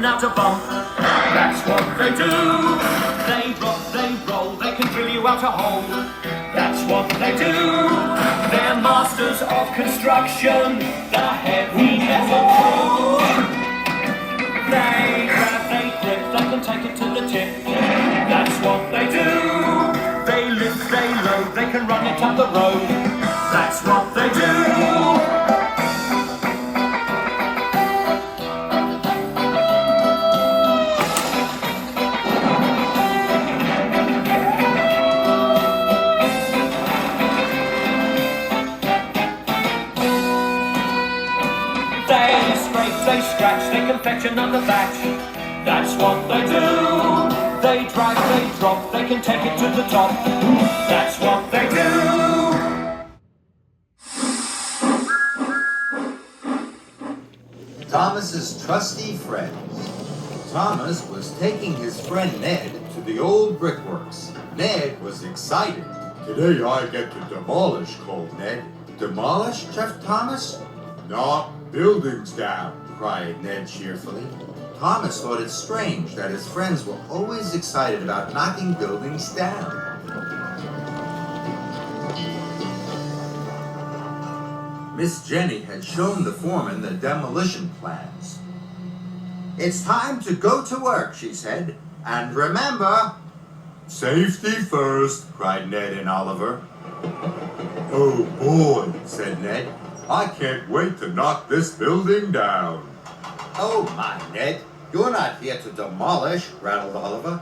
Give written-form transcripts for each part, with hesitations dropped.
run out a bump. That's what they do. They rock, they roll, they can drill you out a hole. That's what they do. They're masters of construction, the heavy metal crew. They grab, they grip, they can take it to the tip. That's what they do. They lift, they load, they can run it up the road. That's what they do. They scratch, they can fetch another batch. That's what they do. They drag, they drop, they can take it to the top. That's what they do. Thomas's trusty friends. Thomas was taking his friend Ned to the old brickworks. Ned was excited. Today I get to demolish, called Ned. Demolish, Jeff Thomas? Knock buildings down, cried Ned cheerfully. Thomas thought it strange that his friends were always excited about knocking buildings down. Miss Jenny had shown the foreman the demolition plans. "It's time to go to work," she said. "And remember..." "Safety first," cried Ned and Oliver. "Oh boy," said Ned. "I can't wait to knock this building down." "Oh my, Ned, you're not here to demolish," rattled Oliver.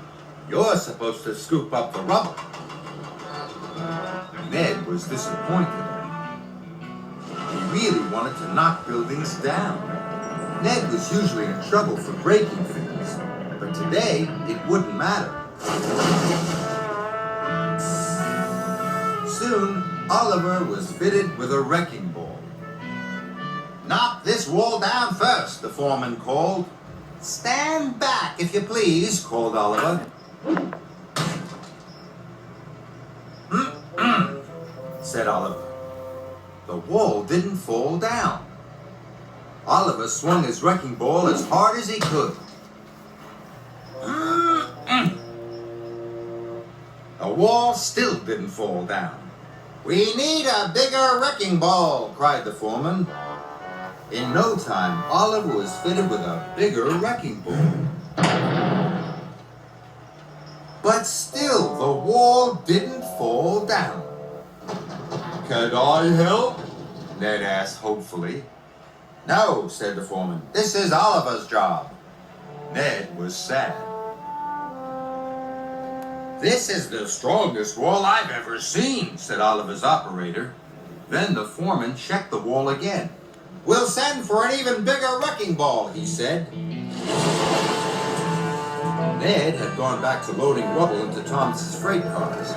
"You're supposed to scoop up the rubble." Ned was disappointed. He really wanted to knock buildings down. Ned was usually in trouble for breaking things, but today it wouldn't matter. Soon, Oliver was fitted with a wrecking ball. "Knock this wall down first," the foreman called. "Stand back, if you please," called Oliver. Said Oliver. The wall didn't fall down. Oliver swung his wrecking ball as hard as he could. The wall still didn't fall down. "We need a bigger wrecking ball," cried the foreman. In no time, Oliver was fitted with a bigger wrecking ball. But still, the wall didn't fall down. "Can I help?" Ned asked hopefully. "No," said the foreman. "This is Oliver's job." Ned was sad. "This is the strongest wall I've ever seen," said Oliver's operator. Then the foreman checked the wall again. "We'll send for an even bigger wrecking ball," he said. Ned had gone back to loading rubble into Thomas's freight cars,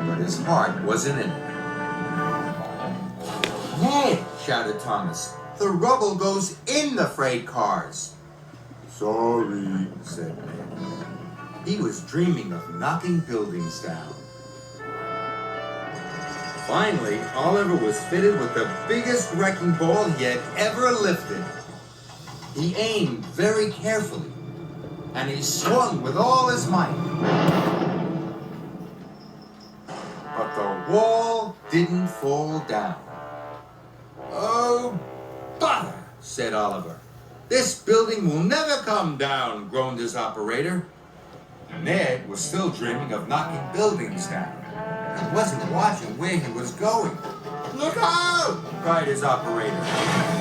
but his heart wasn't in it. "Ned," shouted Thomas, "the rubble goes in the freight cars." "Sorry," said Ned. He was dreaming of knocking buildings down. Finally, Oliver was fitted with the biggest wrecking ball he had ever lifted. He aimed very carefully, and he swung with all his might. But the wall didn't fall down. "Oh, bother," said Oliver. "This building will never come down," groaned his operator. Ned was still dreaming of knocking buildings down and wasn't watching where he was going. "Look out!" cried his operator.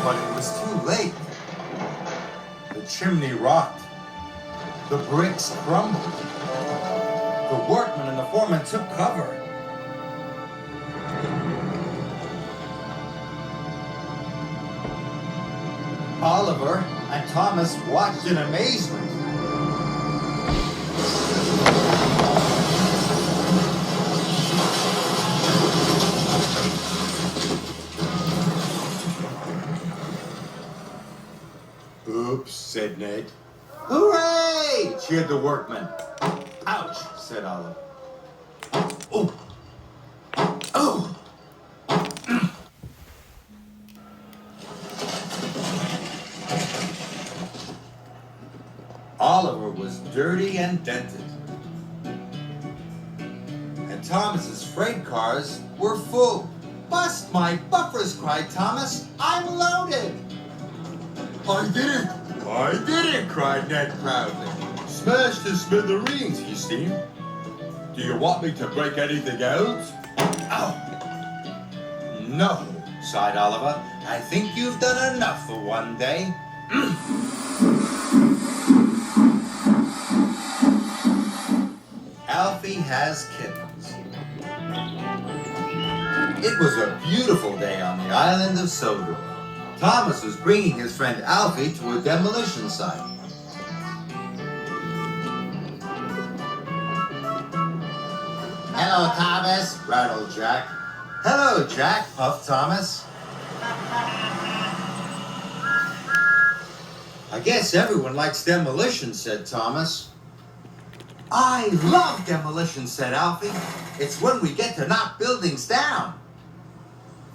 But it was too late. The chimney rocked. The bricks crumbled. The workmen and the foreman took cover. Oliver and Thomas watched in amazement. "Oops," said Ned. "Hooray!" cheered the workmen. "Ouch," said Oliver. "Oh! Oh!" dirty and dented. And Thomas's freight cars were full. "Bust my buffers," cried Thomas. "I'm loaded." I did it! I did it! cried Ned proudly. Smashed to smithereens, he steamed. Do you want me to break anything else? "Oh, no," sighed Oliver. "I think you've done enough for one day." Alfie Has Kittens. It was a beautiful day on the island of Sodor. Thomas was bringing his friend Alfie to a demolition site. "Hello, Thomas," rattled Jack. "Hello, Jack," puffed Thomas. "I guess everyone likes demolition," said Thomas. "I love demolition," said Alfie. "It's when we get to knock buildings down."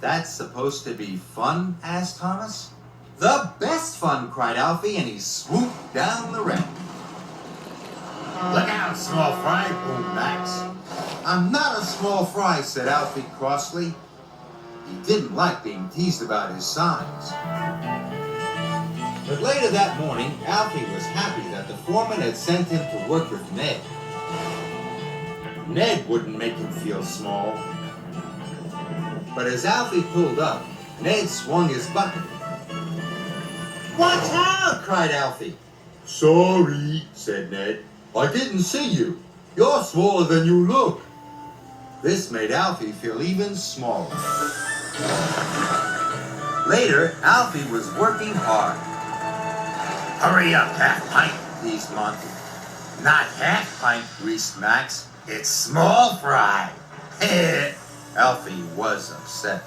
"That's supposed to be fun?" asked Thomas. "The best fun," cried Alfie, and he swooped down the ramp. "Look out, small fry," boomed Max. "I'm not a small fry," said Alfie crossly. He didn't like being teased about his size. But later that morning, Alfie was happy that the foreman had sent him to work with Ned. Ned wouldn't make him feel small. But as Alfie pulled up, Ned swung his bucket. "Watch out!" cried Alfie. Sorry, said Ned. I didn't see you. You're smaller than you look. This made Alfie feel even smaller. Later, Alfie was working hard. "Hurry up, half-pint," teased Monty. "Not half-pint," greased Max. "It's small fry." Alfie was upset.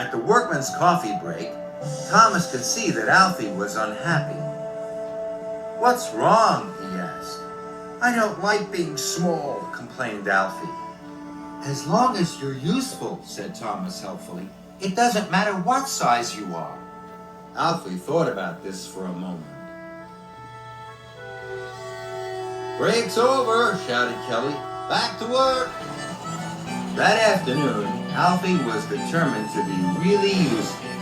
At the workman's coffee break, Thomas could see that Alfie was unhappy. "What's wrong?" he asked. "I don't like being small," complained Alfie. "As long as you're useful," said Thomas helpfully. "It doesn't matter what size you are." Alfie thought about this for a moment. "Break's over," shouted Kelly. "Back to work." That afternoon, Alfie was determined to be really useful.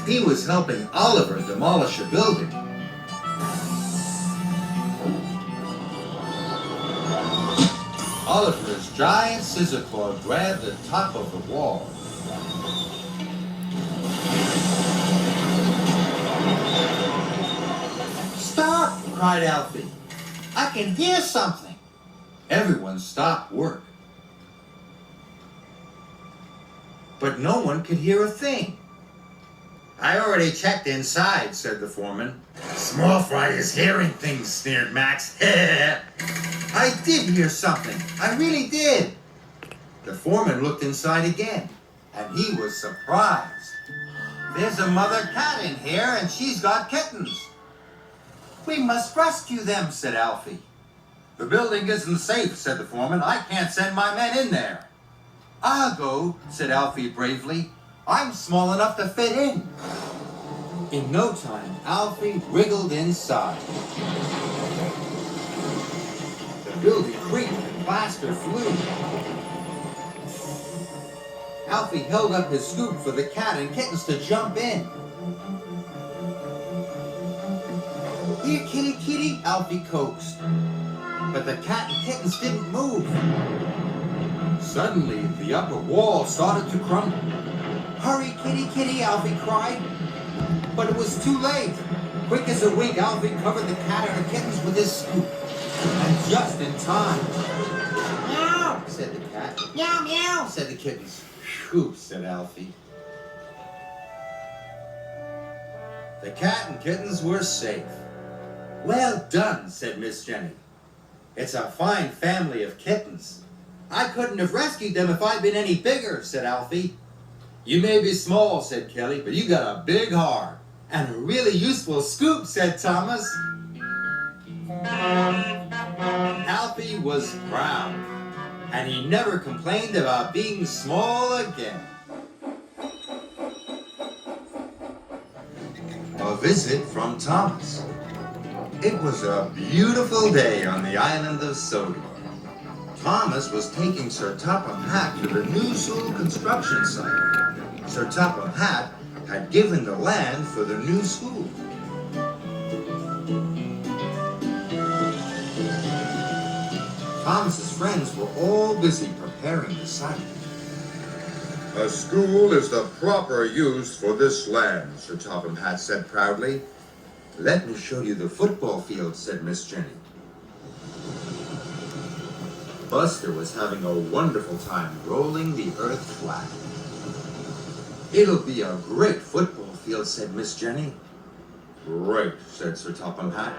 He was helping Oliver demolish a building. Oliver's giant scissor claw grabbed the top of the wall. "Stop!" cried Alfie. "I can hear something." Everyone stopped work. But no one could hear a thing. "I already checked inside," said the foreman. "Small fry is hearing things," sneered Max. "I did hear something. I really did." The foreman looked inside again, and he was surprised. "There's a mother cat in here, and she's got kittens." "We must rescue them," said Alfie. "The building isn't safe," said the foreman. "I can't send my men in there." "I'll go," said Alfie bravely. "I'm small enough to fit in." In no time, Alfie wriggled inside. The building creaked and plaster flew. Alfie held up his scoop for the cat and kittens to jump in. "Here, kitty, kitty," Alfie coaxed. But the cat and kittens didn't move. Suddenly, the upper wall started to crumble. "Hurry, kitty, kitty," Alfie cried. But it was too late. Quick as a wink, Alfie covered the cat and the kittens with his scoop. And just in time. "Meow," said the cat. "Meow, meow," said the kittens. "Phew," said Alfie. The cat and kittens were safe. "Well done," said Miss Jenny. "It's a fine family of kittens." "I couldn't have rescued them if I'd been any bigger," said Alfie. "You may be small," said Kelly, "but you got a big heart." "And a really useful scoop," said Thomas. Alfie was proud, and he never complained about being small again. visit from Thomas. It was a beautiful day on the island of Sodor. Thomas was taking Sir Topham Hatt to the new Sodor construction site. Sir Topham Hatt had given the land for the new school. Thomas's friends were all busy preparing the site. A school is the proper use for this land, Sir Topham Hatt said proudly. Let me show you the football field, said Miss Jenny. Buster was having a wonderful time rolling the earth flat. It'll be a great football field, said Miss Jenny. Great, said Sir Topham Hatt.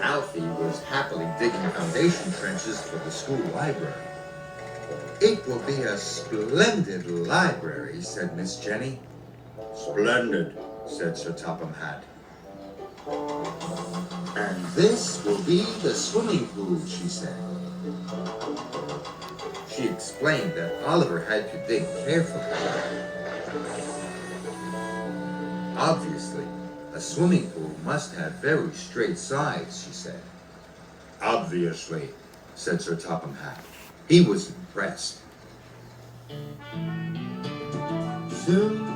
Alfie was happily digging foundation trenches for the school library. It will be a splendid library, said Miss Jenny. Splendid, said Sir Topham Hatt. And this will be the swimming pool, she said. She explained that Oliver had to dig carefully. Obviously, a swimming pool must have very straight sides, she said. Obviously, said Sir Topham Hatt. He was impressed. Soon,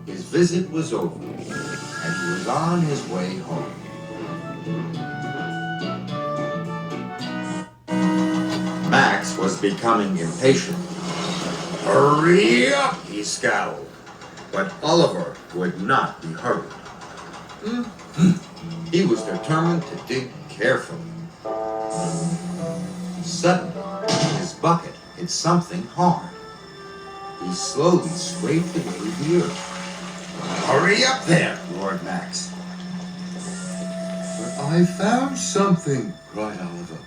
his visit was over, and he was on his way home. Max was becoming impatient. Hurry up, he scowled. But Oliver would not be hurried. He was determined to dig carefully. Suddenly, his bucket hit something hard. He slowly scraped away the earth. Hurry up there, roared Max. But I found something, cried Oliver.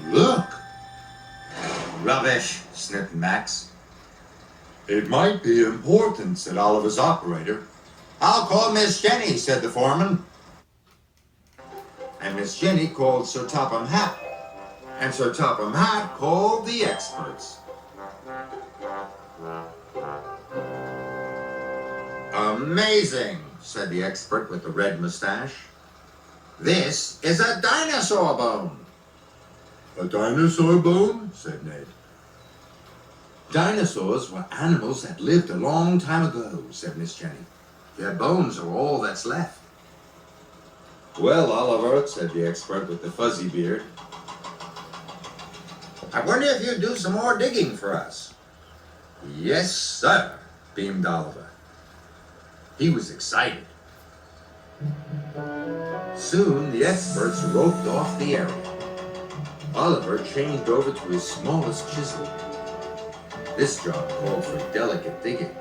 Look. Rubbish, sniffed Max. It might be important, said Oliver's operator. I'll call Miss Jenny, said the foreman. And Miss Jenny called Sir Topham Hatt. And Sir Topham Hatt called the experts. Amazing, said the expert with the red mustache. This is a dinosaur bone. A dinosaur bone? Said Ned. Dinosaurs were animals that lived a long time ago, said Miss Jenny. Their bones are all that's left. Well, Oliver, said the expert with the fuzzy beard, I wonder if you'd do some more digging for us. Yes, sir, beamed Oliver. He was excited. Soon the experts roped off the area. Oliver changed over to his smallest chisel. This job called for delicate digging.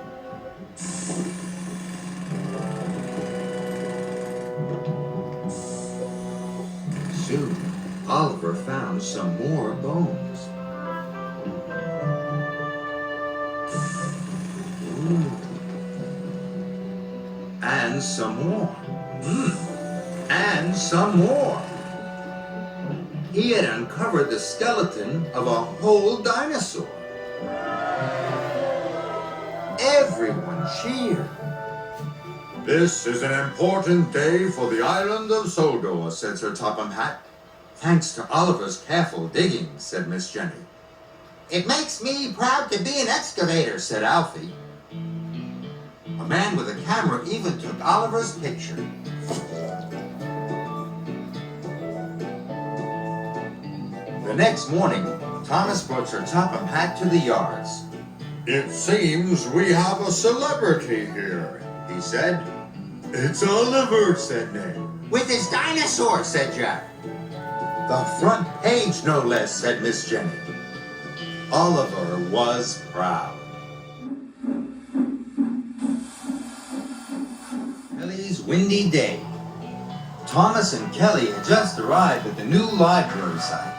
Soon, Oliver found some more bones. Ooh. And some more. And some more. He had uncovered the skeleton of a whole dinosaur. Everyone cheered. This is an important day for the island of Sodor, said Sir Topham Hatt. Thanks to Oliver's careful digging, said Miss Jenny. It makes me proud to be an excavator, said Alfie. A man with a camera even took Oliver's picture. The next morning, Thomas brought Sir Topham Hatt to the yards. It seems we have a celebrity here, he said. It's Oliver, said Ned. With his dinosaur, said Jack. The front page, no less, said Miss Jenny. Oliver was proud. Kelly's windy day. Thomas and Kelly had just arrived at the new library site.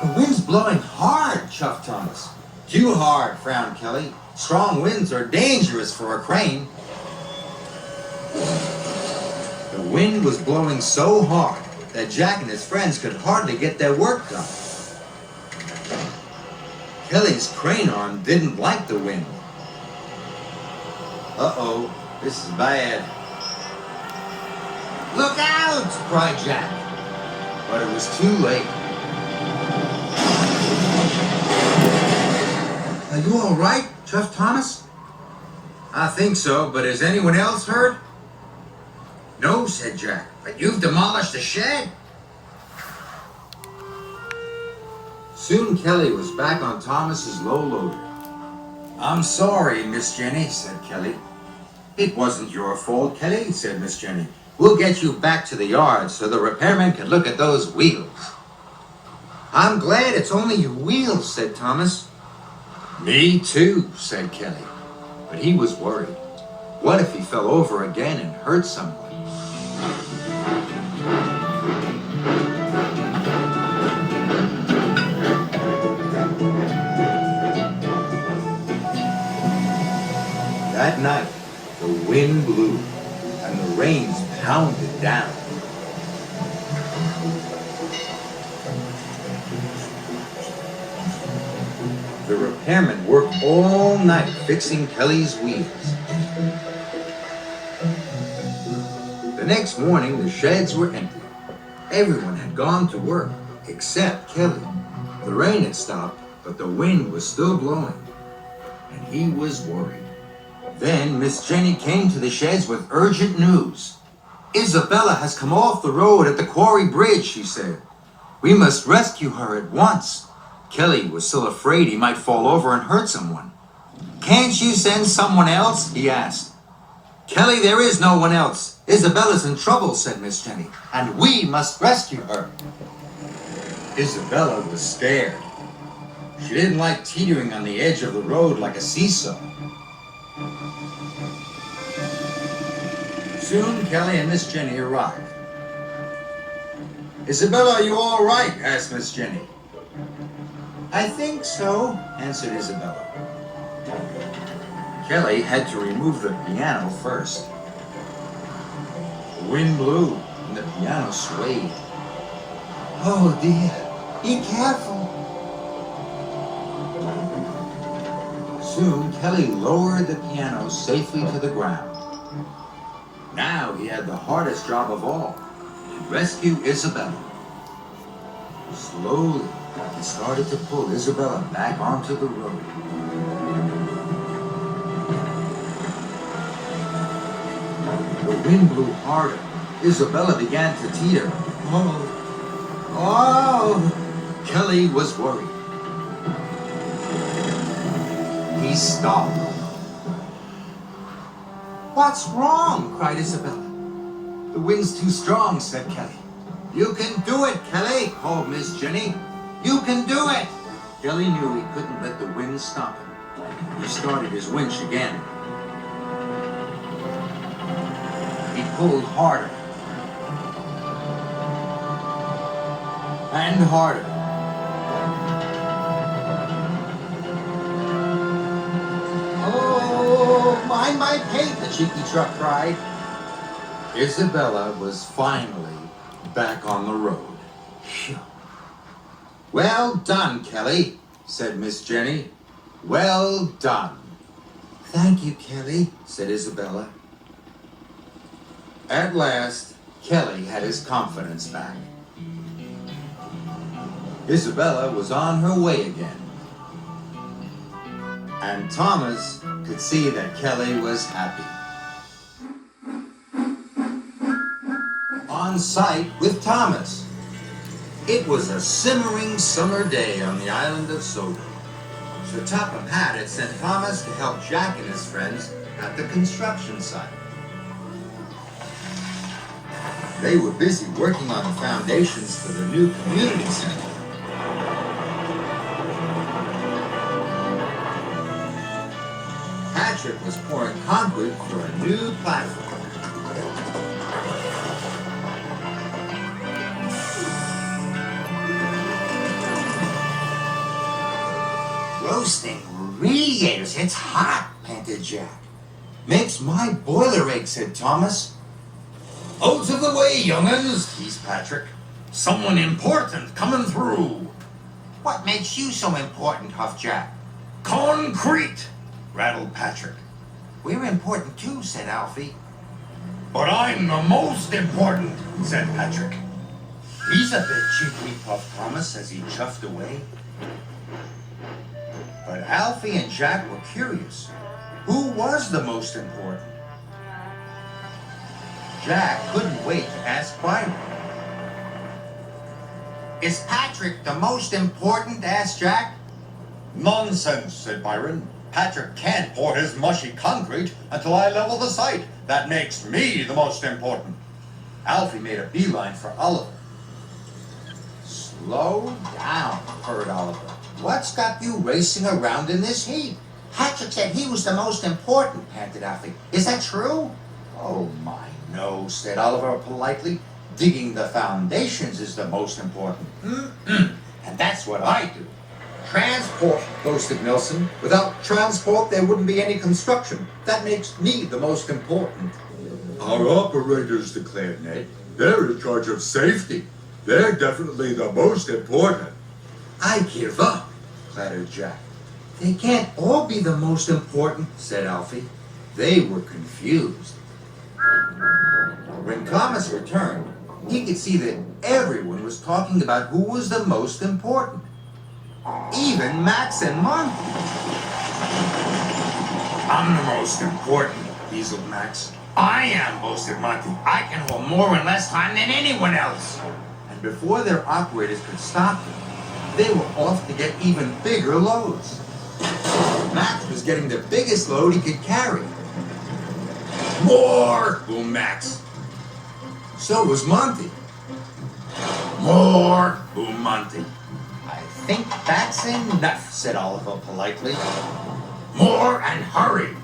The wind's blowing hard, chuffed Thomas. Too hard, frowned Kelly. Strong winds are dangerous for a crane. The wind was blowing so hard that Jack and his friends could hardly get their work done. Kelly's crane arm didn't like the wind. Uh-oh, this is bad. Look out! Cried Jack. But it was too late. Are you all right, Chuff Thomas? I think so, but is anyone else hurt? No, said Jack, but you've demolished the shed. Soon Kelly was back on Thomas's low loader. I'm sorry, Miss Jenny, said Kelly. It wasn't your fault, Kelly, said Miss Jenny. We'll get you back to the yard so the repairman can look at those wheels. I'm glad it's only your wheels, said Thomas. Me too, said Kelly. But he was worried. What if he fell over again and hurt someone? That night, the wind blew and the rains pounded down. The repairman worked all night fixing Kelly's wheels. The next morning, the sheds were empty. Everyone had gone to work, except Kelly. The rain had stopped, but the wind was still blowing, and he was worried. Then Miss Jenny came to the sheds with urgent news. Isabella has come off the road at the quarry bridge, she said. We must rescue her at once. Kelly was still afraid he might fall over and hurt someone. Can't you send someone else? He asked. Kelly, there is no one else. Isabella's in trouble, said Miss Jenny, and we must rescue her. Isabella was scared. She didn't like teetering on the edge of the road like a seesaw. Soon, Kelly and Miss Jenny arrived. Isabella, are you all right? Asked Miss Jenny. I think so, answered Isabella. Kelly had to remove the piano first. The wind blew and the piano swayed. Oh dear, be careful. Soon, Kelly lowered the piano safely to the ground. Now he had the hardest job of all, to rescue Isabella. Slowly, he started to pull Isabella back onto the road. The wind blew harder. Isabella began to teeter. Oh! Kelly was worried. He stopped. What's wrong? Cried Isabella. The wind's too strong, said Kelly. You can do it, Kelly, called Miss Jenny. You can do it! Kelly knew he couldn't let the wind stop him. He started his winch again. He pulled harder. And harder. Oh, mind my paint, the cheeky truck cried. Isabella was finally back on the road. Phew. Well done, Kelly, said Miss Jenny. Well done. Thank you, Kelly, said Isabella. At last, Kelly had his confidence back. Isabella was on her way again. And Thomas could see that Kelly was happy. On site with Thomas. It was a simmering summer day on the island of Sodor. So Topham Hatt had sent Thomas to help Jack and his friends at the construction site. They were busy working on the foundations for the new community center. Patrick was pouring concrete for a new platform. Roasting radiators, it's hot, panted Jack. Makes my boiler ache, said Thomas. Out of the way, young'uns, teased Patrick. Someone important coming through. What makes you so important, huffed Jack? Concrete, rattled Patrick. We're important too, said Alfie. But I'm the most important, said Patrick. He's a bit cheeky, puffed Thomas as he chuffed away. But Alfie and Jack were curious. Who was the most important? Jack couldn't wait to ask Byron. Is Patrick the most important? Asked Jack. Nonsense, said Byron. Patrick can't pour his mushy concrete until I level the site. That makes me the most important. Alfie made a beeline for Oliver. Slow down, purred Oliver. What's got you racing around in this heat? Patrick said he was the most important, panted Alfie. Is that true? Oh, my no, said Oliver politely. Digging the foundations is the most important. And that's what I do. Transport, boasted Nelson. Without transport, there wouldn't be any construction. That makes me the most important. Our operators, declared Ned. They're in charge of safety. They're definitely the most important. I give up, clattered Jack. They can't all be the most important, said Alfie. They were confused. When Thomas returned, he could see that everyone was talking about who was the most important. Even Max and Monty. I'm the most important, weaseled Max. I am, boasted Monty. I can hold more in less time than anyone else. And before their operators could stop them, they were off to get even bigger loads. Max was getting the biggest load he could carry. More, boomed Max. So was Monty. More, boomed Monty. I think that's enough, said Oliver politely. More and hurry.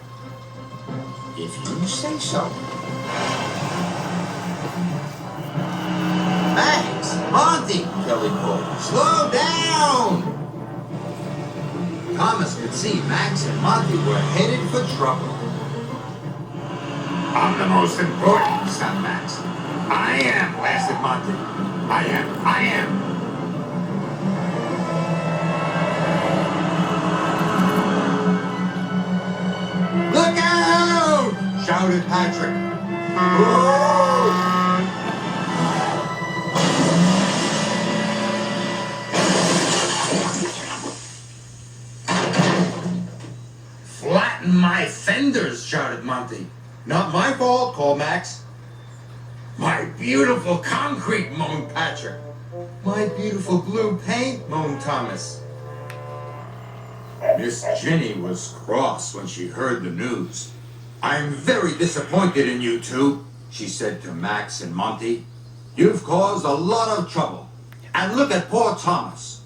If you say so. Max, Monty, Kelly called. Slow down! Thomas could see Max and Monty were headed for trouble. I'm the most important, said Max. I am, blasted Monty. I am. Look out! Shouted Patrick. Whoa! Flatten my fenders, shouted Monty. Not my fault, called Max. My beautiful concrete, moaned Patrick. My beautiful blue paint, moaned Thomas. Miss Jenny was cross when she heard the news. I'm very disappointed in you two, she said to Max and Monty. You've caused a lot of trouble. And look at poor Thomas.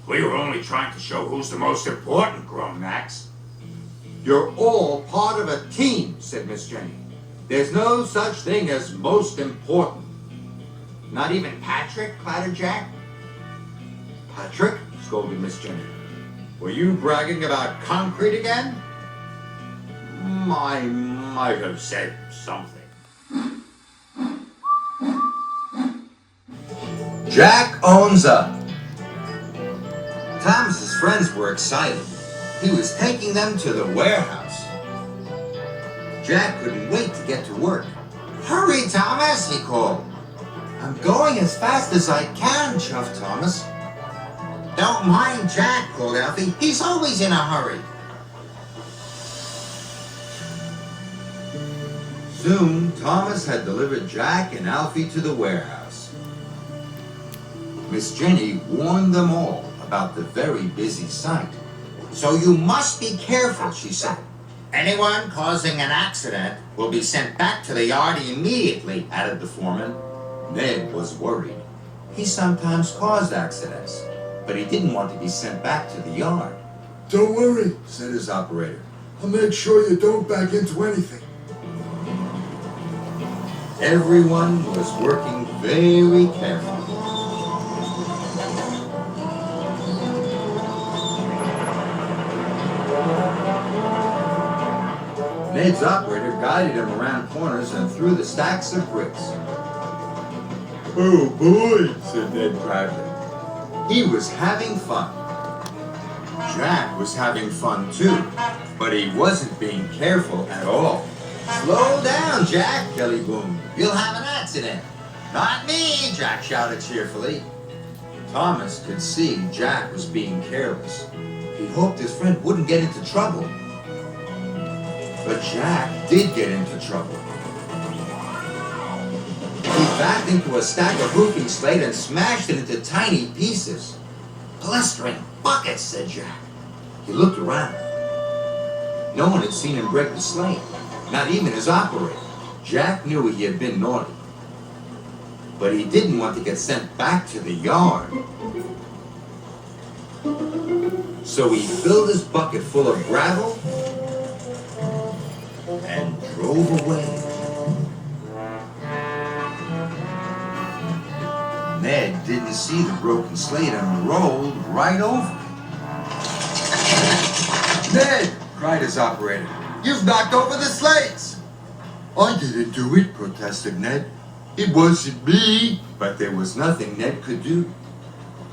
We were only trying to show who's the most important, groaned Max. You're all part of a team, said Miss Jenny. There's no such thing as most important. Not even Patrick, clattered Jack. Patrick, scolded Miss Jenny. Were you bragging about concrete again? I might have said something. Jack owns up. Thomas's friends were excited. He was taking them to the warehouse. Jack couldn't wait to get to work. Hurry, Thomas, he called. I'm going as fast as I can, chuffed Thomas. Don't mind Jack, called Alfie. He's always in a hurry. Soon, Thomas had delivered Jack and Alfie to the warehouse. Miss Jenny warned them all about the very busy site. So you must be careful, she said. Anyone causing an accident will be sent back to the yard immediately, added the foreman. Ned was worried. He sometimes caused accidents, but he didn't want to be sent back to the yard. Don't worry, Said his operator. I'll make sure you don't back into anything. Everyone was working very carefully. Ned's operator guided him around corners and through the stacks of bricks. Oh boy, said Ned proudly. He was having fun. Jack was having fun too. But he wasn't being careful at all. "Slow down, Jack," Kelly boomed. "You'll have an accident." "Not me," Jack shouted cheerfully. Thomas could see Jack was being careless. He hoped his friend wouldn't get into trouble. But Jack did get into trouble. He backed into a stack of roofing slate and smashed it into tiny pieces. "Blistering buckets," said Jack. He looked around. No one had seen him break the slate, not even his operator. Jack knew he had been naughty, but he didn't want to get sent back to the yard. So he filled his bucket full of gravel and drove away. Ned didn't see the broken slate and rolled right over it. "Ned!" cried his operator. "You've knocked over the slates!" I didn't do it, protested Ned. "It wasn't me." But there was nothing Ned could do.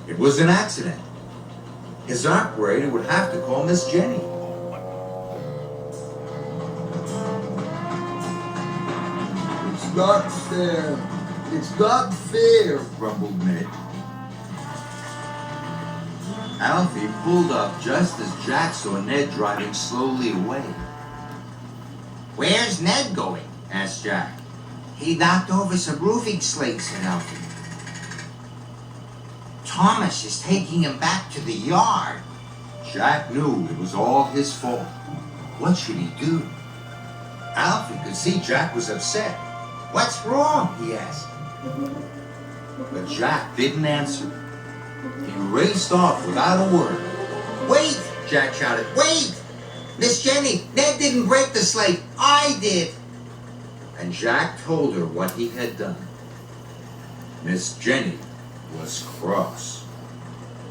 It was an accident. His operator would have to call Miss Jenny. "It's not fair. It's not fair," grumbled Ned. Alfie pulled up just as Jack saw Ned driving slowly away. "Where's Ned going?" asked Jack. "He knocked over some roofing slates," said Alfie. "Thomas is taking him back to the yard." Jack knew it was all his fault. What should he do? Alfie could see Jack was upset. "What's wrong?" he asked. But Jack didn't answer. He raced off without a word. "Wait!" Jack shouted. "Wait! Miss Jenny, Ned didn't break the slate. I did." And Jack told her what he had done. Miss Jenny was cross.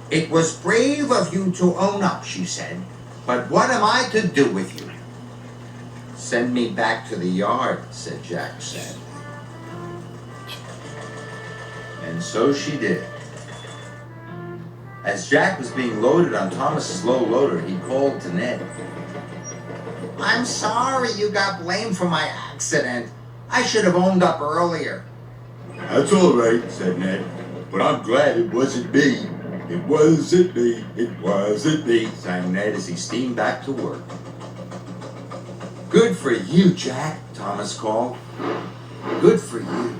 "It was brave of you to own up," she said. "But what am I to do with you?" "Send me back to the yard," said Jack sadly. And so she did. As Jack was being loaded on Thomas's low loader, he called to Ned. "I'm sorry you got blamed for my accident. I should have owned up earlier." "That's all right," said Ned. "But I'm glad it wasn't me. It wasn't me. It wasn't me," sang Ned as he steamed back to work. "Good for you, Jack," Thomas called. "Good for you."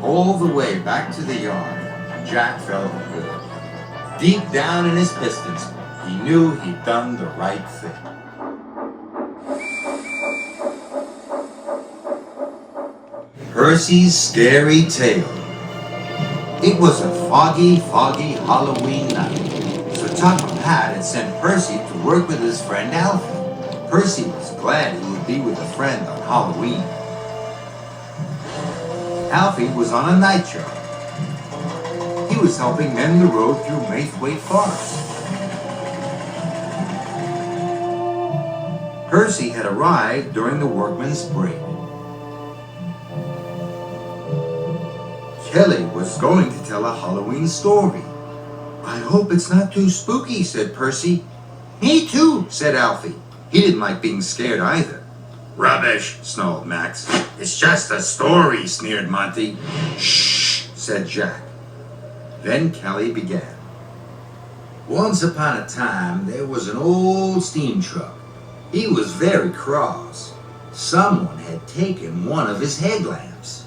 All the way back to the yard, Jack felt good. Deep down in his pistons, he knew he'd done the right thing. Percy's Scary Tale. It was a foggy Halloween night, so Topham Hatt had sent Percy to work with his friend Alfie. Percy was glad he would be with a friend on Halloween. Alfie was on a night job. He was helping mend the road through Maithwaite Forest. Percy had arrived during the workman's break. Kelly was going to tell a Halloween story. "I hope it's not too spooky," said Percy. "Me too," said Alfie. He didn't like being scared either. "Rubbish," snarled Max. "It's just a story," sneered Monty. "Shh," said Jack. Then Kelly began. "Once upon a time, there was an old steam truck. He was very cross. Someone had taken one of his headlamps."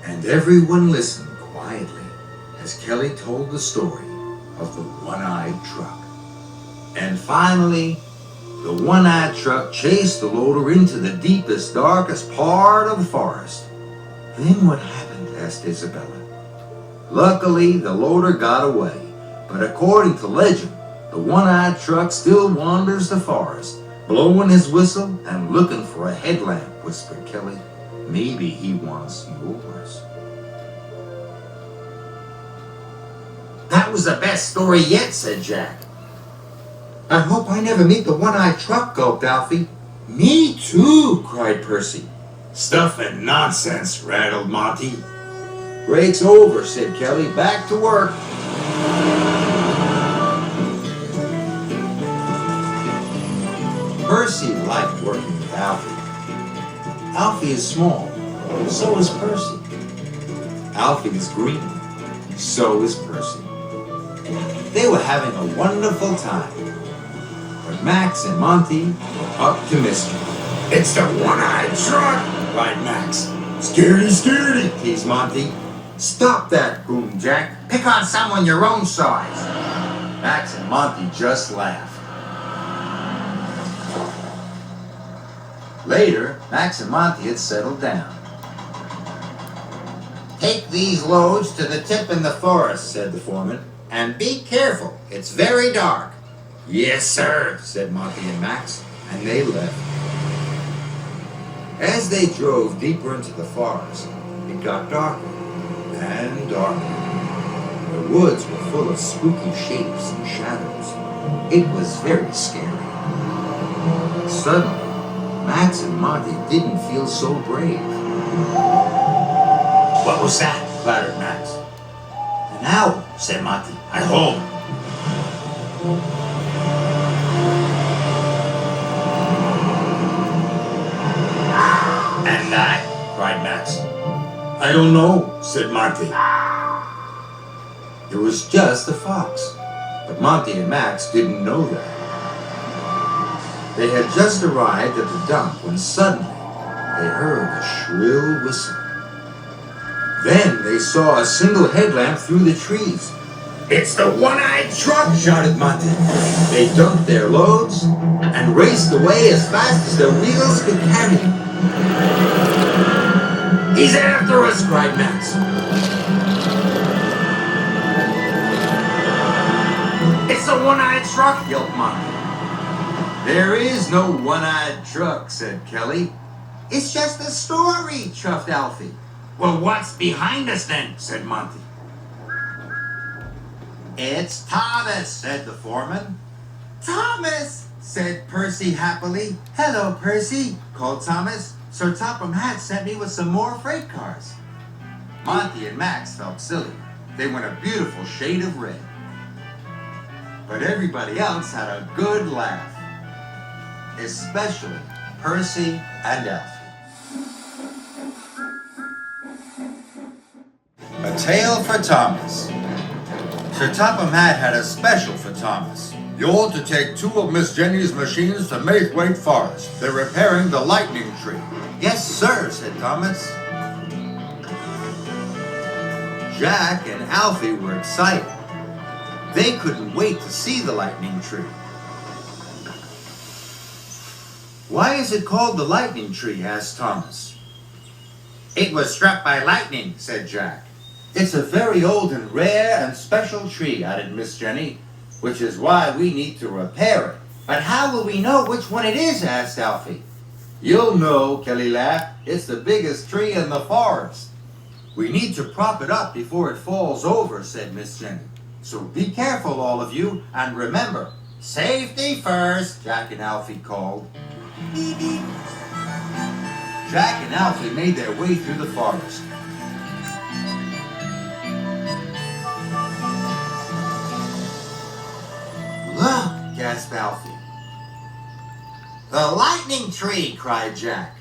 And everyone listened quietly as Kelly told the story of the one-eyed truck. And finally, the one-eyed truck chased the loader into the deepest, darkest part of the forest. "Then what happened?" asked Isabella. "Luckily, the loader got away, but according to legend, the one-eyed truck still wanders the forest, blowing his whistle and looking for a headlamp," whispered Kelly. "Maybe he wants yours." "That was the best story yet," said Jack. "I hope I never meet the one-eyed truck," gulped Alfie. "Me too," cried Percy. "Stuff and nonsense," rattled Monty. Break's over, said Kelly. Back to work. Percy liked working with Alfie. Alfie is small, so is Percy. Alfie is green, so is Percy. They were having a wonderful time. But Max and Monty were up to mischief. It's the one-eyed truck, cried Max. Scaredy-Scaredy, Teased Monty. Stop that, boomed Jack. Pick on someone your own size. Max and Monty just laughed. Later, Max and Monty had settled down. Take these loads to the tip in the forest, said the foreman, and be careful. It's very dark. Yes, sir, said Monty and Max, and they left. As they drove deeper into the forest, it got darker and darker. The woods were full of spooky shapes and shadows. It was very scary. Suddenly, Max and Monty didn't feel so brave. What was that? Clattered Max. An owl, said Monty. At home. And that? Cried Max. I don't know, said Monty. It was just a fox, but Monty and Max didn't know that. They had just arrived at the dump when suddenly they heard a shrill whistle. Then they saw a single headlamp through the trees. It's the one-eyed truck, shouted Monty. They dumped their loads and raced away as fast as their wheels could carry them. He's after us, cried Max. It's the one-eyed truck, yelped Monty. There is no one-eyed truck, said Kelly. It's just a story, chuffed Alfie. Well, what's behind us then? Said Monty. It's Thomas, said the foreman. Thomas, said Percy happily. Hello, Percy, called Thomas. Sir Topham Hatt sent me with some more freight cars. Monty and Max felt silly. They were a beautiful shade of red. But everybody else had a good laugh. Especially Percy and Alfie. A tale for Thomas. Sir Topham Hatt had a special for Thomas. You're to take 2 of Miss Jenny's machines to Maythwaite Forest. They're repairing the lightning tree. Yes, sir, said Thomas. Jack and Alfie were excited. They couldn't wait to see the lightning tree. Why is it called the lightning tree? Asked Thomas. It was struck by lightning, said Jack. It's a very old and rare and special tree, added Miss Jenny, which is why we need to repair it. But how will we know which one it is? Asked Alfie. You'll know, Kelly laughed. It's the biggest tree in the forest. We need to prop it up before it falls over, said Miss Jenny. So be careful, all of you, and remember, safety first, Jack and Alfie called. Jack and Alfie made their way through the forest. Look, gasped Alfie. The lightning tree, cried Jack.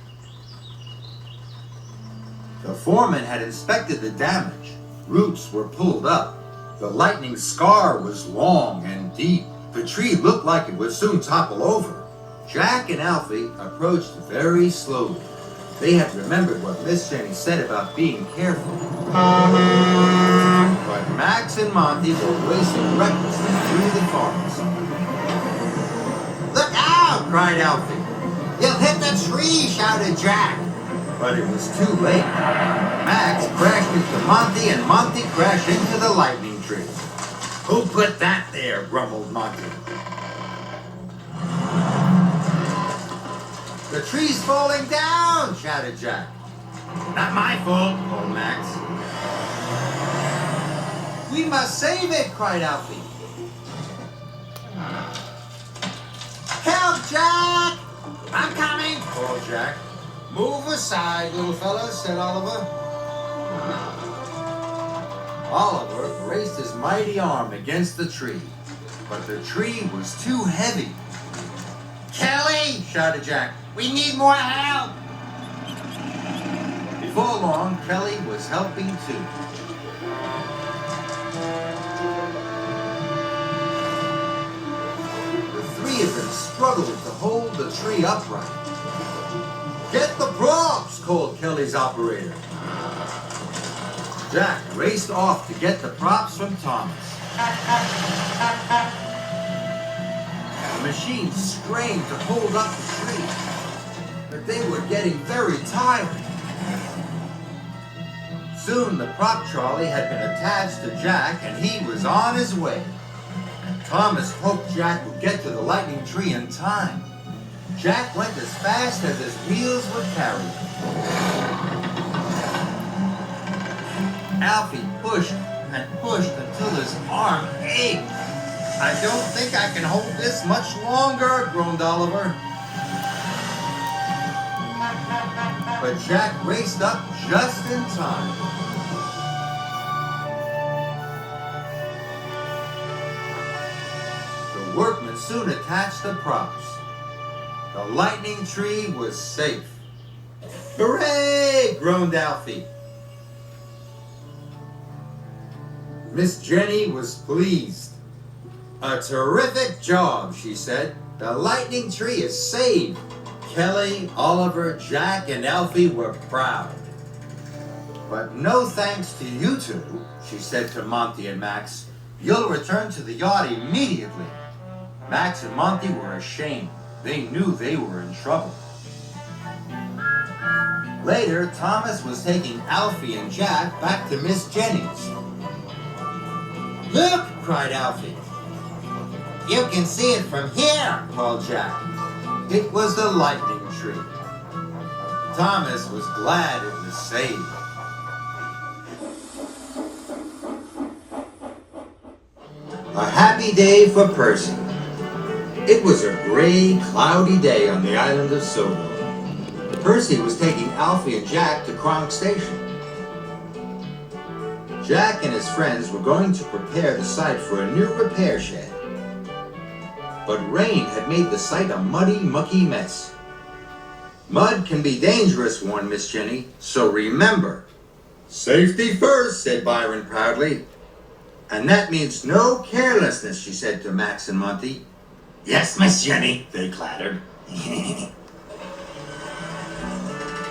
The foreman had inspected the damage. Roots were pulled up. The lightning scar was long and deep. The tree looked like it would soon topple over. Jack and Alfie approached very slowly. They had remembered what Miss Jenny said about being careful. But Max and Monty were racing recklessly through the forest. Look out, cried Alfie. You'll hit the tree, shouted Jack. But it was too late. Max crashed into Monty and Monty crashed into the lightning tree. Who put that there? Grumbled Monty. The tree's falling down, shouted Jack. Not my fault, called Max. We must save it, cried Alfie. Help, Jack! I'm coming, called Jack. Move aside, little fella, said Oliver. Oliver braced his mighty arm against the tree, but the tree was too heavy. Kelly, shouted Jack, we need more help. Before long, Kelly was helping too. The three of them struggled to hold the tree upright. "Get the props," called Kelly's operator. Jack raced off to get the props from Thomas. The machine strained to hold up the tree, but they were getting very tired. Soon the prop trolley had been attached to Jack and he was on his way. Thomas hoped Jack would get to the lightning tree in time. Jack went as fast as his wheels would carry him. Alfie pushed and pushed until his arm ached. "I don't think I can hold this much longer," groaned Oliver. But Jack raced up just in time. The workmen soon attached the props. The lightning tree was safe. "Hooray!" groaned Alfie. Miss Jenny was pleased. "A terrific job," she said. "The lightning tree is saved." Kelly, Oliver, Jack, and Alfie were proud. "But no thanks to you two," she said to Monty and Max. "You'll return to the yacht immediately." Max and Monty were ashamed. They knew they were in trouble. Later, Thomas was taking Alfie and Jack back to Miss Jenny's. "Look!" cried Alfie. You can see it from here, called Jack. It was the lightning tree. Thomas was glad it was saved. A happy day for Percy. It was a gray, cloudy day on the island of Sodor. Percy was taking Alfie and Jack to Kronk Station. Jack and his friends were going to prepare the site for a new repair shed. But rain had made the site a muddy, mucky mess. "Mud can be dangerous," warned Miss Jenny, "so remember." "Safety first," said Byron proudly. "And that means no carelessness," she said to Max and Monty. Yes, Miss Jenny, they clattered.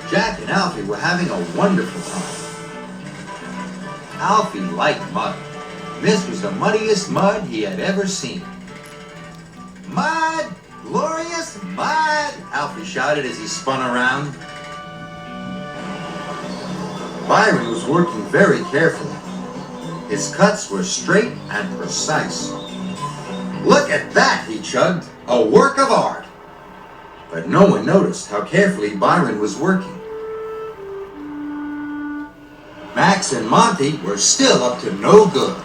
Jack and Alfie were having a wonderful time. Alfie liked mud. This was the muddiest mud he had ever seen. "Mud! Glorious mud!" Alfie shouted as he spun around. Byron was working very carefully. His cuts were straight and precise. "Look at that," he chugged. "A work of art." But no one noticed how carefully Byron was working. Max and Monty were still up to no good.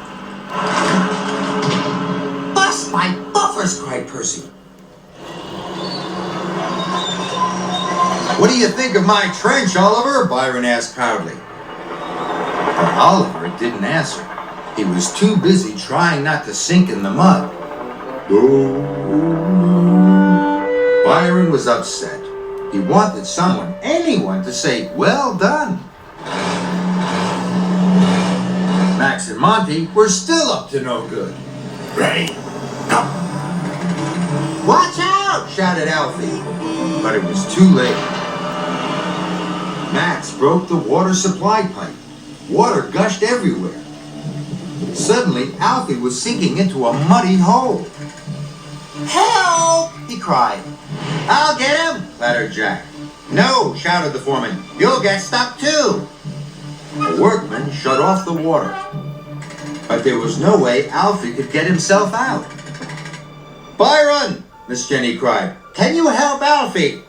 "Bust my buffers!" cried Percy. "What do you think of my trench, Oliver?" Byron asked proudly. But Oliver didn't answer. He was too busy trying not to sink in the mud. Byron was upset. He wanted someone, anyone, to say, "Well done." Max and Monty were still up to no good. Ready? Go! "Watch out!" shouted Alfie. But it was too late. Max broke the water supply pipe. Water gushed everywhere. Suddenly, Alfie was sinking into a muddy hole. Help! He cried. "I'll get him!" clattered Jack. "No!" shouted the foreman. "You'll get stuck too!" A workman shut off the water. But there was no way Alfie could get himself out. "Byron!" Miss Jenny cried. "Can you help Alfie?"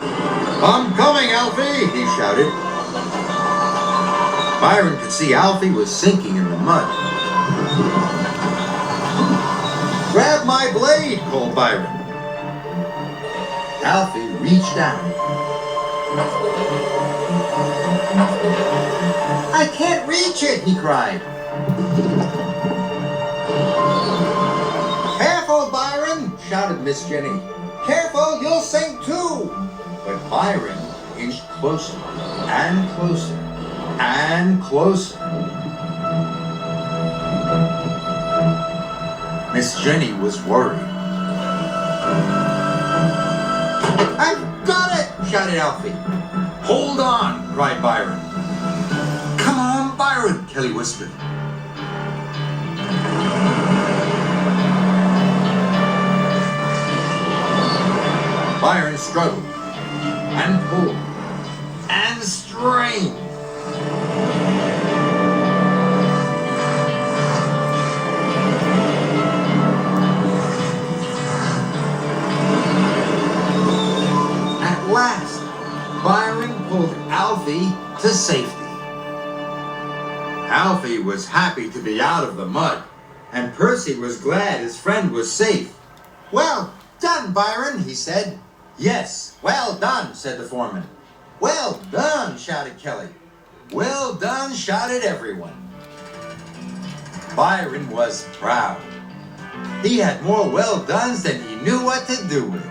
"I'm coming, Alfie!" he shouted. Byron could see Alfie was sinking in the mud. "Grab my blade!" called Byron. Alfie reached down. I can't reach it, he cried. Careful, Byron, shouted Miss Jenny. Careful, you'll sink too. But Byron inched closer and closer and closer. Miss Jenny was worried. I've got it, shouted Alfie. Hold on, cried Byron. Come on, Byron, Kelly whispered. Byron struggled and pulled and strained. At last, Byron pulled Alfie to safety. Alfie was happy to be out of the mud, and Percy was glad his friend was safe. Well done, Byron, he said. Yes, well done, said the foreman. Well done, shouted Kelly. Well done, shouted everyone. Byron was proud. He had more well dones than he knew what to do with.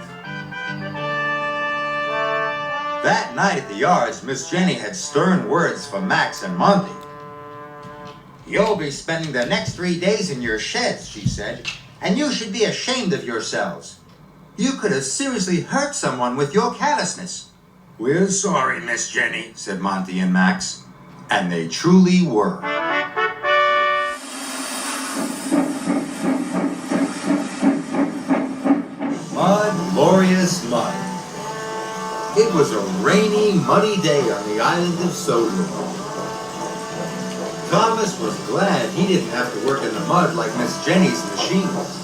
That night at the yards, Miss Jenny had stern words for Max and Monty. You'll be spending the next 3 days in your sheds, she said, and you should be ashamed of yourselves. You could have seriously hurt someone with your callousness. We're sorry, Miss Jenny, said Monty and Max. And they truly were. Mud, glorious mud. It was a rainy, muddy day on the island of Sodor. Thomas was glad he didn't have to work in the mud like Miss Jenny's machines.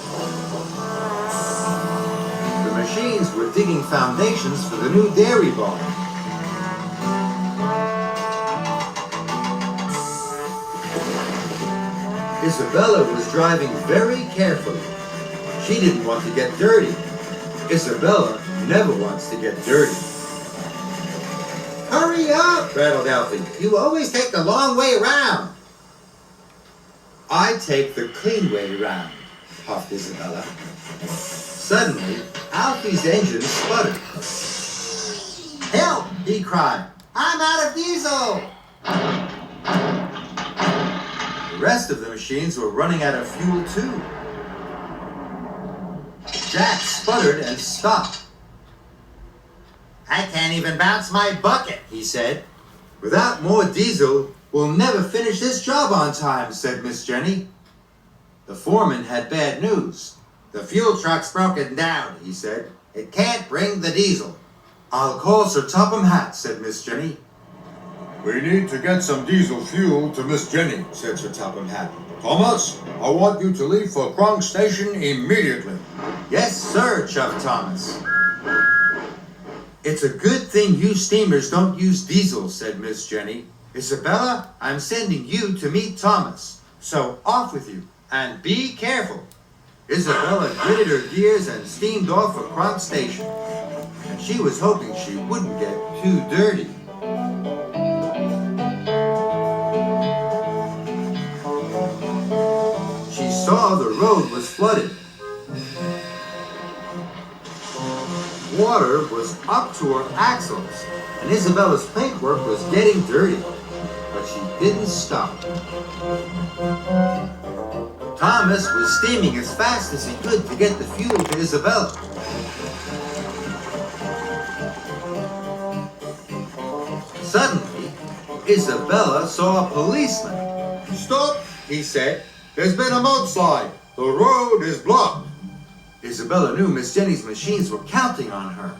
The machines were digging foundations for the new dairy barn. Isabella was driving very carefully. She didn't want to get dirty. Isabella never wants to get dirty. Hurry up, rattled Alfie. You always take the long way around. I take the clean way around, puffed Isabella. Suddenly, Alfie's engine sputtered. Help, he cried. I'm out of diesel. The rest of the machines were running out of fuel too. Jack sputtered and stopped. I can't even bounce my bucket, he said. Without more diesel, we'll never finish this job on time, said Miss Jenny. The foreman had bad news. The fuel truck's broken down, he said. It can't bring the diesel. I'll call Sir Topham Hatt, said Miss Jenny. We need to get some diesel fuel to Miss Jenny, said Sir Topham Hatt. Thomas, I want you to leave for Kronk Station immediately. Yes, sir, chuffed Thomas. It's a good thing you steamers don't use diesel, said Miss Jenny. Isabella, I'm sending you to meet Thomas. So off with you, and be careful. Isabella gritted her gears and steamed off for Kronk Station. And she was hoping she wouldn't get too dirty. She saw the road was flooded. Water was up to her axles, and Isabella's paintwork was getting dirty. But she didn't stop. Thomas was steaming as fast as he could to get the fuel to Isabella. Suddenly, Isabella saw a policeman. Stop, he said. There's been a mudslide. The road is blocked. Isabella knew Miss Jenny's machines were counting on her.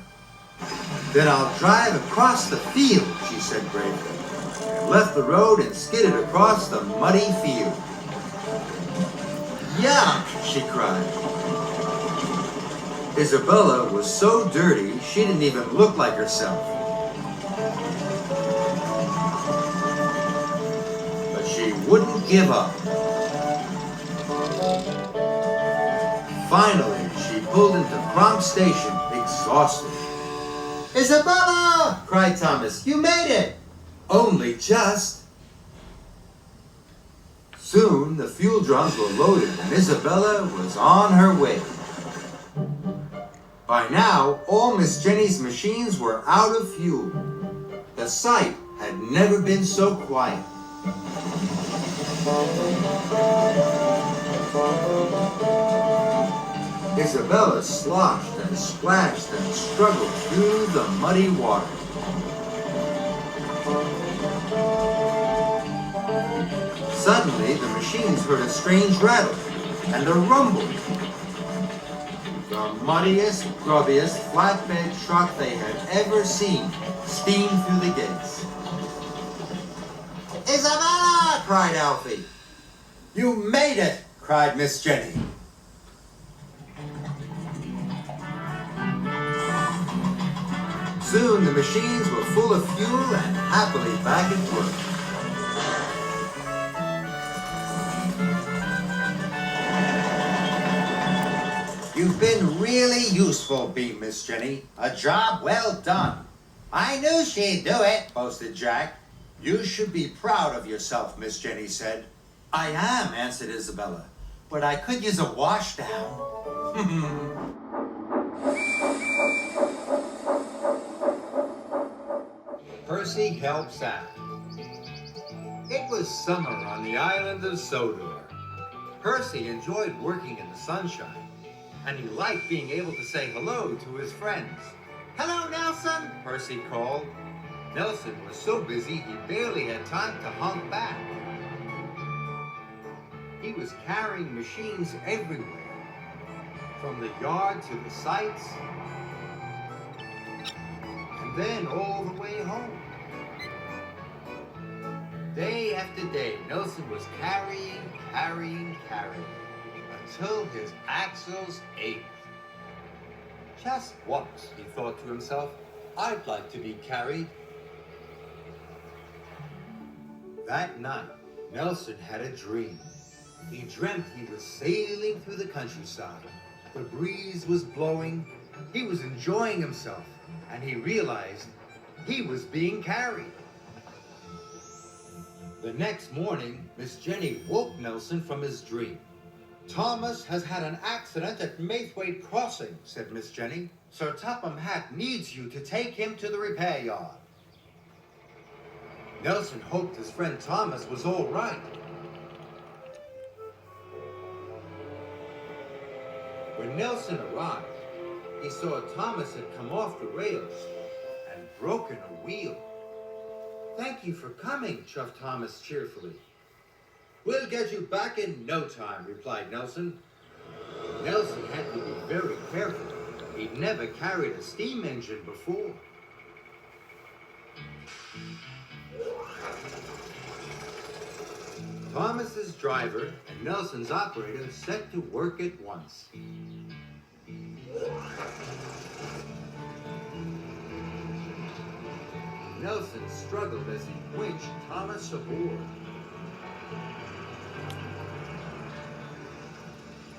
Then I'll drive across the field, she said bravely, and left the road and skidded across the muddy field. Yuck, she cried. Isabella was so dirty she didn't even look like herself. But she wouldn't give up. Finally, she pulled into Kronk Station, exhausted. Isabella! cried Thomas. You made it! Only just. Soon the fuel drums were loaded and Isabella was on her way. By now, all Miss Jenny's machines were out of fuel. The site had never been so quiet. Isabella sloshed and splashed and struggled through the muddy water. Suddenly, the machines heard a strange rattle and a rumble. The muddiest, grubbiest flatbed truck they had ever seen steamed through the gates. "Isabella!" cried Alfie. "You made it!" cried Miss Jenny. Soon the machines were full of fuel and happily back at work. "You've been really useful," beamed Miss Jenny. "A job well done." "I knew she'd do it," boasted Jack. "You should be proud of yourself," Miss Jenny said. "I am," answered Isabella, "but I could use a washdown." Percy helps out. It was summer on the island of Sodor. Percy enjoyed working in the sunshine, and he liked being able to say hello to his friends. "Hello, Nelson," Percy called. Nelson was so busy he barely had time to honk back. He was carrying machines everywhere, from the yard to the sites, and then all the way home. Day after day, Nelson was carrying, until his axles ached. Just once, he thought to himself, I'd like to be carried. That night, Nelson had a dream. He dreamt he was sailing through the countryside. The breeze was blowing, he was enjoying himself, and he realized he was being carried. The next morning, Miss Jenny woke Nelson from his dream. "Thomas has had an accident at Maithwaite Crossing," said Miss Jenny. "Sir Topham Hatt needs you to take him to the repair yard." Nelson hoped his friend Thomas was all right. When Nelson arrived, he saw Thomas had come off the rails and broken a wheel. "Thank you for coming," chuffed Thomas cheerfully. "We'll get you back in no time," replied Nelson. Nelson had to be very careful. He'd never carried a steam engine before. Thomas's driver and Nelson's operator set to work at once. Nelson struggled as he winched Thomas aboard.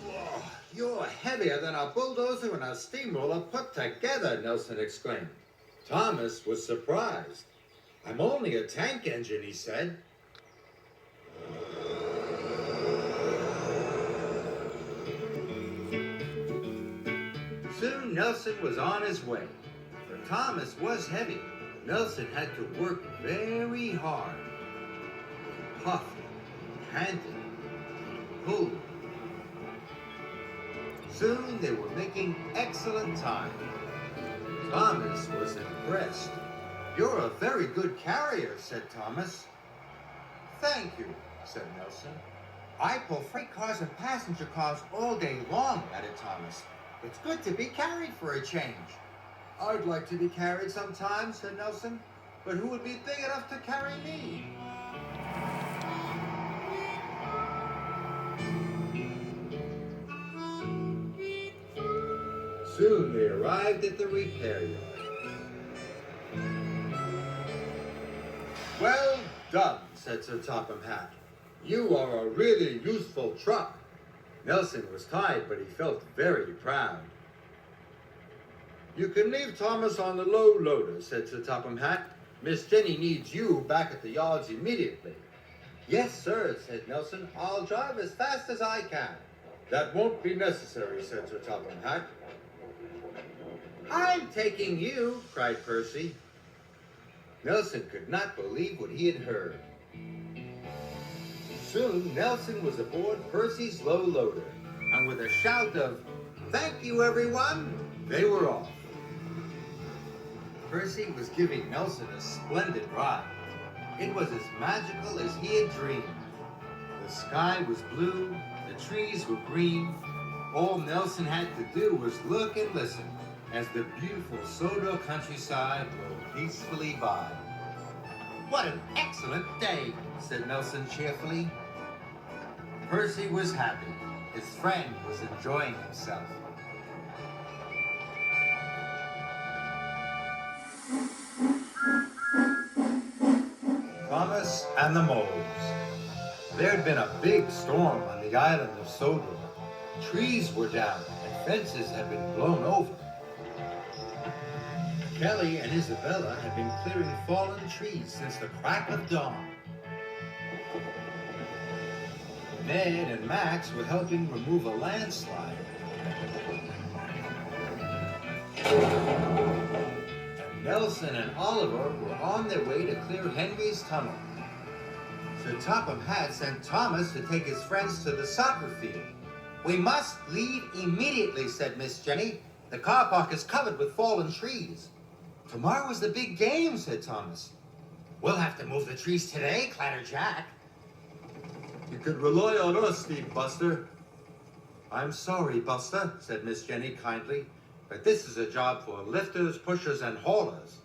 "Whoa, you're heavier than a bulldozer and a steamroller put together," Nelson exclaimed. Thomas was surprised. "I'm only a tank engine," he said. Soon Nelson was on his way. For Thomas was heavy. Nelson had to work very hard. He puffed, panted, pulled. Soon they were making excellent time. Thomas was impressed. "You're a very good carrier," said Thomas. "Thank you," said Nelson. "I pull freight cars and passenger cars all day long," added Thomas. "It's good to be carried for a change." "I'd like to be carried sometimes," said Nelson, "but who would be big enough to carry me?" Soon they arrived at the repair yard. "Well done," said Sir Topham Hatt. "You are a really useful truck." Nelson was tired, but he felt very proud. "You can leave Thomas on the low loader," said Sir Topham Hatt. "Miss Jenny needs you back at the yards immediately." Yes, sir, said Nelson. I'll drive as fast as I can. That won't be necessary, said Sir Topham Hatt. I'm taking you, cried Percy. Nelson could not believe what he had heard. Soon, Nelson was aboard Percy's low loader, and with a shout of, "Thank you, everyone," they were off. Percy was giving Nelson a splendid ride. It was as magical as he had dreamed. The sky was blue, the trees were green. All Nelson had to do was look and listen as the beautiful Sodor countryside rolled peacefully by. "What an excellent day," said Nelson cheerfully. Percy was happy. His friend was enjoying himself. Thomas and the Moles. There had been a big storm on the island of Sodor. Trees were down and fences had been blown over. Kelly and Isabella had been clearing fallen trees since the crack of dawn. Ned and Max were helping remove a landslide. And Nelson and Oliver were on their way to clear Henry's tunnel. Sir Topham Hatt sent Thomas to take his friends to the soccer field. "We must leave immediately," said Miss Jenny. "The car park is covered with fallen trees." "Tomorrow is the big game," said Thomas. "We'll have to move the trees today," clattered Jack. You could rely on us, Steve Buster. "I'm sorry, Buster," said Miss Jenny kindly, "but this is a job for lifters, pushers, and haulers."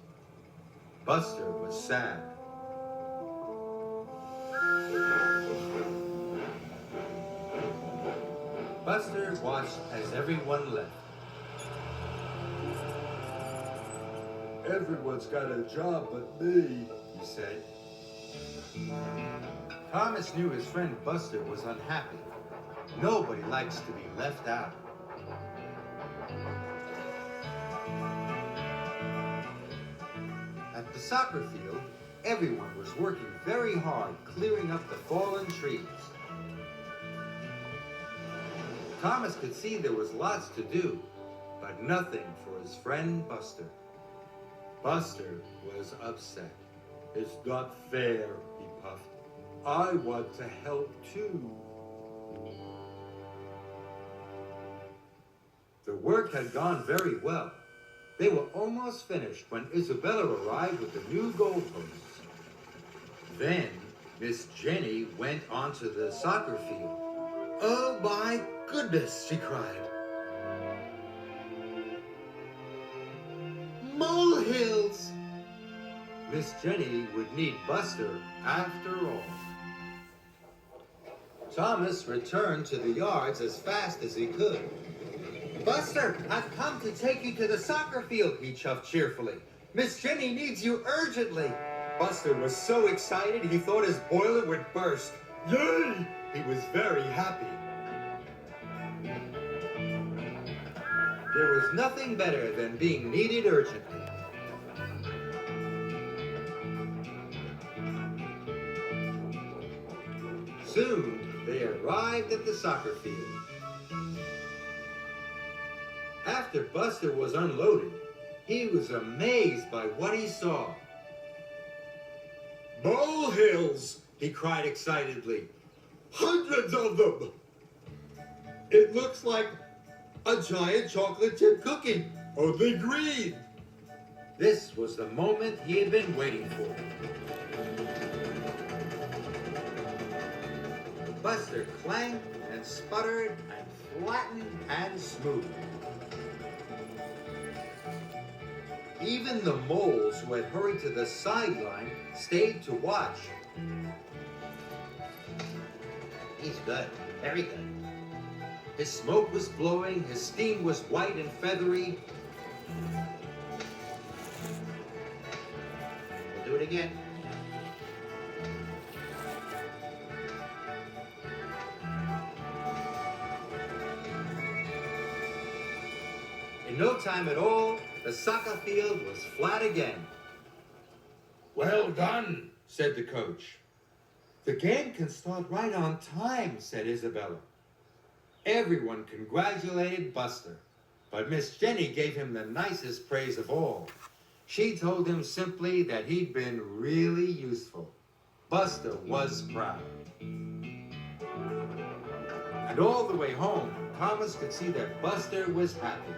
Buster was sad. Buster watched as everyone left. Everyone's got a job but me, He said. Thomas knew his friend Buster was unhappy. Nobody likes to be left out. At the soccer field, everyone was working very hard clearing up the fallen trees. Thomas could see there was lots to do, but nothing for his friend Buster. Buster was upset. It's not fair, he puffed. I want to help too. The work had gone very well. They were almost finished when Isabella arrived with the new goalposts. Then Miss Jenny went onto the soccer field. "Oh my goodness," she cried. "Molehills!" Miss Jenny would need Buster after all. Thomas returned to the yards as fast as he could. "Buster, I've come to take you to the soccer field," he chuffed cheerfully. "Miss Jenny needs you urgently." Buster was so excited he thought his boiler would burst. Yay! He was very happy. There was nothing better than being needed urgently. Soon, they arrived at the soccer field. After Buster was unloaded, he was amazed by what he saw. Molehills! He cried excitedly. Hundreds of them! It looks like a giant chocolate chip cookie. Only green. This was the moment he had been waiting for. Buster clanked and sputtered and flattened and smoothed. Even the moles who had hurried to the sideline stayed to watch. He's good, very good. His smoke was blowing, his steam was white and feathery. We'll do it again. In no time at all, the soccer field was flat again. Well done, Said the coach. The game can start right on time, said Isabella. Everyone congratulated Buster, but Miss Jenny gave him the nicest praise of all. She told him simply that he'd been really useful. Buster was proud. And all the way home, Thomas could see that Buster was happy.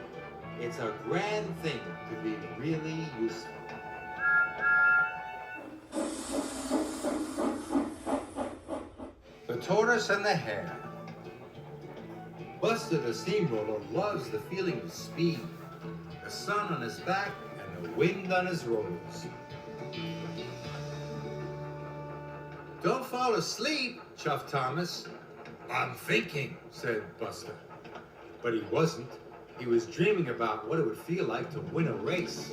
It's a grand thing to be really useful. The Tortoise and the Hare. Buster the Steamroller loves the feeling of speed, the sun on his back and the wind on his rollers. Don't fall asleep, chuffed Thomas. I'm thinking, said Buster. But he wasn't. He was dreaming about what it would feel like to win a race.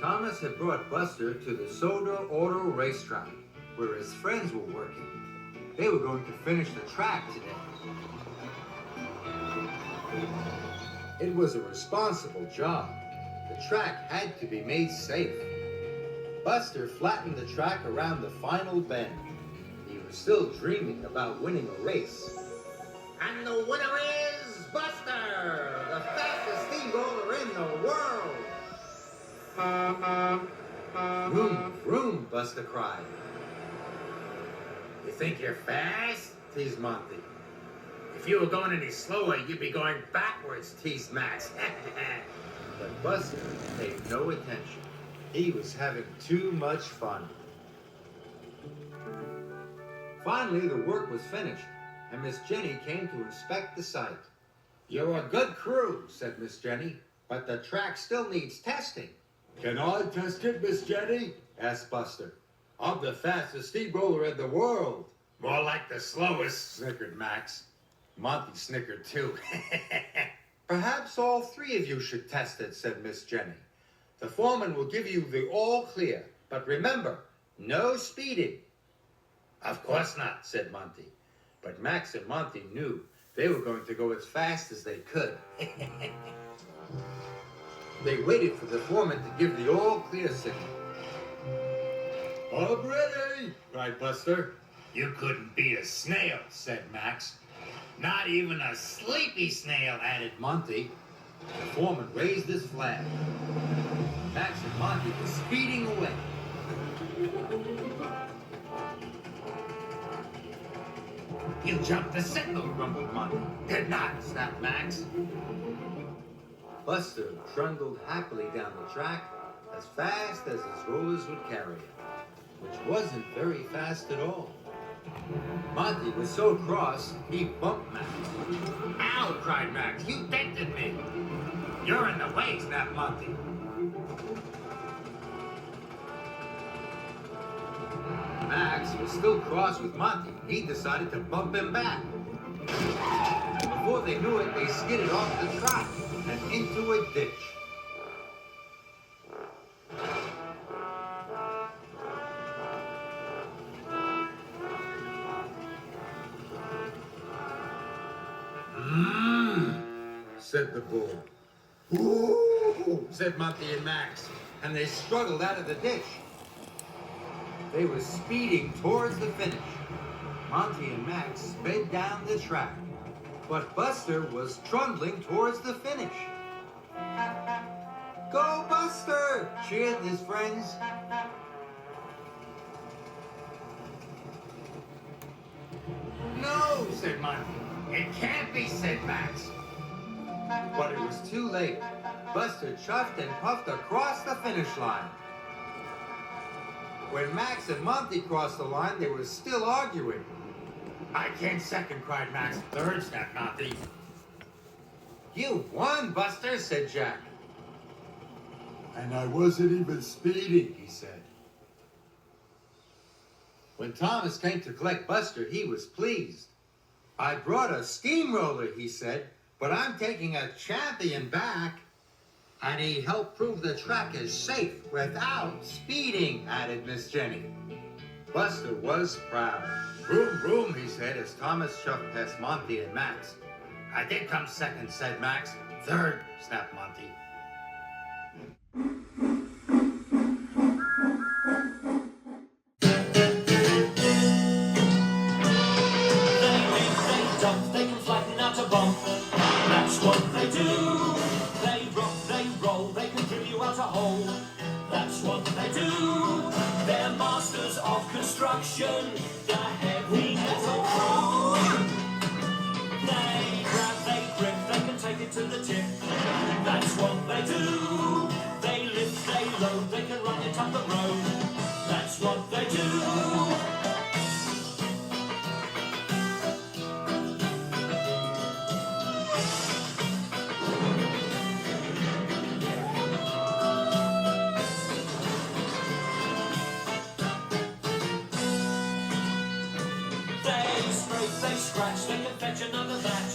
Thomas had brought Buster to the Sodor Auto racetrack, where his friends were working. They were going to finish the track today. It was a responsible job. The track had to be made safe. Buster flattened the track around the final bend. He was still dreaming about winning a race. And the winner is Buster, the fastest steamroller in the world. Vroom, vroom, Buster cried. You think you're fast? Teased Monty. If you were going any slower, you'd be going backwards, teased Max. But Buster paid no attention. He was having too much fun. Finally, the work was finished, and Miss Jenny came to inspect the site. You're a good crew, said Miss Jenny, but the track still needs testing. Can I test it, Miss Jenny? Asked Buster. I'm the fastest steamroller in the world. More like the slowest, Snickered Max. Monty snickered too. Perhaps all three of you should test it, said Miss Jenny. The foreman will give you the all clear, but remember, no speeding. Of course not, said Monty. But Max and Monty knew they were going to go as fast as they could. They waited for the foreman to give the all clear signal. I'm ready, cried Buster. You couldn't beat a snail, said Max. Not even a sleepy snail, added Monty. The foreman raised his flag. Max and Monty were speeding away. You jumped the signal, Grumbled Monty. did not, snapped Max. Buster trundled happily down the track as fast as his rollers would carry him, which wasn't very fast at all. Monty was so cross, he bumped Max. Ow, cried Max, you dented me. You're in the way, snapped Monty. Max was still cross with Monty. He decided to bump him back. Before they knew it, they skidded off the track and into a ditch. Said the bull. Ooh, said Monty and Max, and they struggled out of the ditch. They were speeding towards the finish. Monty and Max sped down the track, but Buster was trundling towards the finish. Go, Buster! Cheered his friends. No, said Monty. It can't be, said Max. But it was too late. Buster chuffed and puffed across the finish line. When Max and Monty crossed the line, they were still arguing. I came second, cried Max. Third, snapped Monty. You won, Buster, said Jack. And I wasn't even speeding, He said. When Thomas came to collect Buster, he was pleased. I brought a steamroller, he said, but I'm taking a champion back. And he helped prove the track is safe without speeding, added Miss Jenny. Buster was proud. Vroom, vroom, he said as Thomas shoved past Monty and Max. I did come second, said Max. Third, snapped Monty. They dump, they can flatten out a bump. That's what they do. They rock, they roll, they can drill you out a hole. That's what they do. They're masters of construction, the heavy metal crew. They grab, they grip, they can take it to the tip. That's what they do. They lift, they load, they can run it up the road. That's what they do. They scrape, they scratch, they can fetch another batch.